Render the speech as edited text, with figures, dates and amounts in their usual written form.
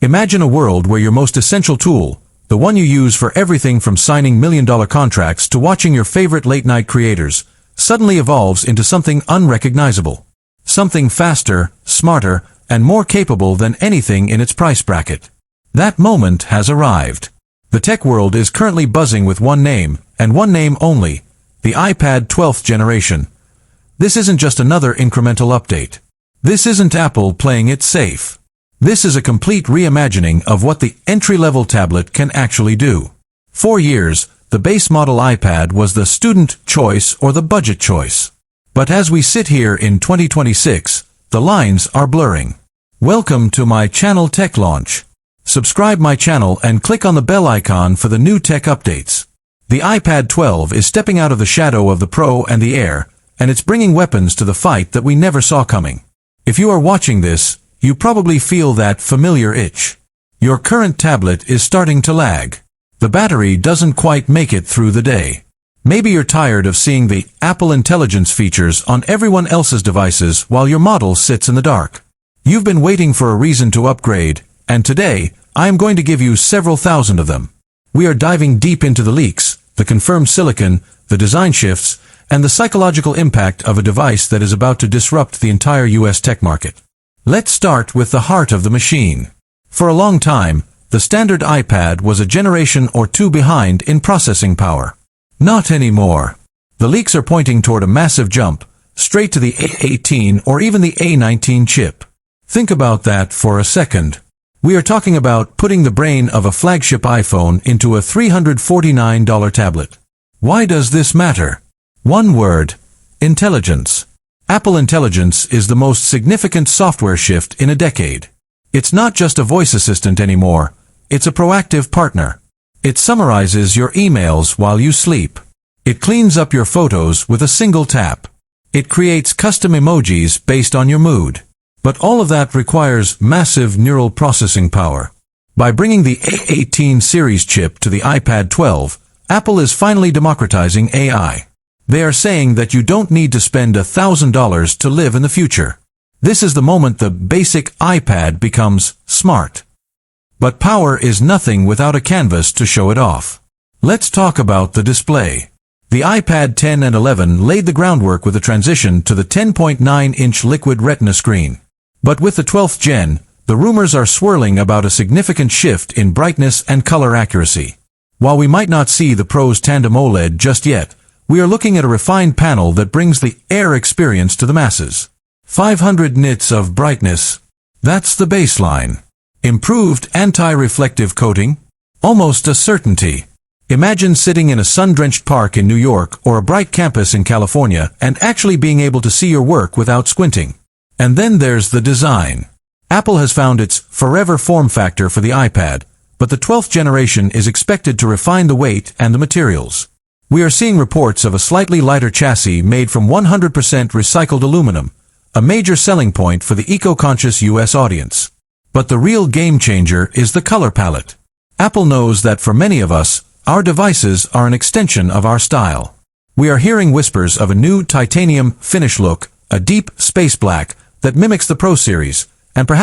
Imagine a world where your most essential tool, the one you use for everything from signing million-dollar contracts to watching your favorite late-night creators, suddenly evolves into something unrecognizable. Something faster, smarter, and more capable than anything in its price bracket. That moment has arrived. The tech world is currently buzzing with one name, and one name only, the iPad 12th generation. This isn't just another incremental update. This isn't Apple playing it safe. This is a complete reimagining of what the entry-level tablet can actually do. For years, the base model iPad was the student choice or the budget choice. But as we sit here in 2026, the lines are blurring. Welcome to my channel Tech Launch. Subscribe my channel and click on the bell icon for the new tech updates. The iPad 12 is stepping out of the shadow of the Pro and the Air, and it's bringing weapons to the fight that we never saw coming. If you are watching this, you probably feel that familiar itch. Your current tablet is starting to lag. The battery doesn't quite make it through the day. Maybe you're tired of seeing the Apple Intelligence features on everyone else's devices while your model sits in the dark. You've been waiting for a reason to upgrade, and today, I am going to give you several thousand of them. We are diving deep into the leaks, the confirmed silicon, the design shifts, and the psychological impact of a device that is about to disrupt the entire US tech market. Let's start with the heart of the machine. For a long time, the standard iPad was a generation or two behind in processing power. Not anymore. The leaks are pointing toward a massive jump, straight to the A18 or even the A19 chip. Think about that for a second. We are talking about putting the brain of a flagship iPhone into a $349 tablet. Why does this matter? One word: intelligence. Apple Intelligence is the most significant software shift in a decade. It's not just a voice assistant anymore, it's a proactive partner. It summarizes your emails while you sleep. It cleans up your photos with a single tap. It creates custom emojis based on your mood. But all of that requires massive neural processing power. By bringing the A18 series chip to the iPad 12, Apple is finally democratizing AI. They are saying that you don't need to spend $1,000 to live in the future. This is the moment the basic iPad becomes smart. But power is nothing without a canvas to show it off. Let's talk about the display. The iPad 10 and 11 laid the groundwork with the transition to the 10.9-inch Liquid Retina screen. But with the 12th gen, the rumors are swirling about a significant shift in brightness and color accuracy. While we might not see the Pro's tandem OLED just yet, we are looking at a refined panel that brings the Air experience to the masses. 500 nits of brightness. That's the baseline. Improved anti-reflective coating? Almost a certainty. Imagine sitting in a sun-drenched park in New York or a bright campus in California and actually being able to see your work without squinting. And then there's the design. Apple has found its forever form factor for the iPad, but the 12th generation is expected to refine the weight and the materials. We are seeing reports of a slightly lighter chassis made from 100% recycled aluminum, a major selling point for the eco-conscious US audience. But the real game changer is the color palette. Apple knows that for many of us, our devices are an extension of our style. We are hearing whispers of a new titanium finish look, a deep space black that mimics the Pro series, and perhaps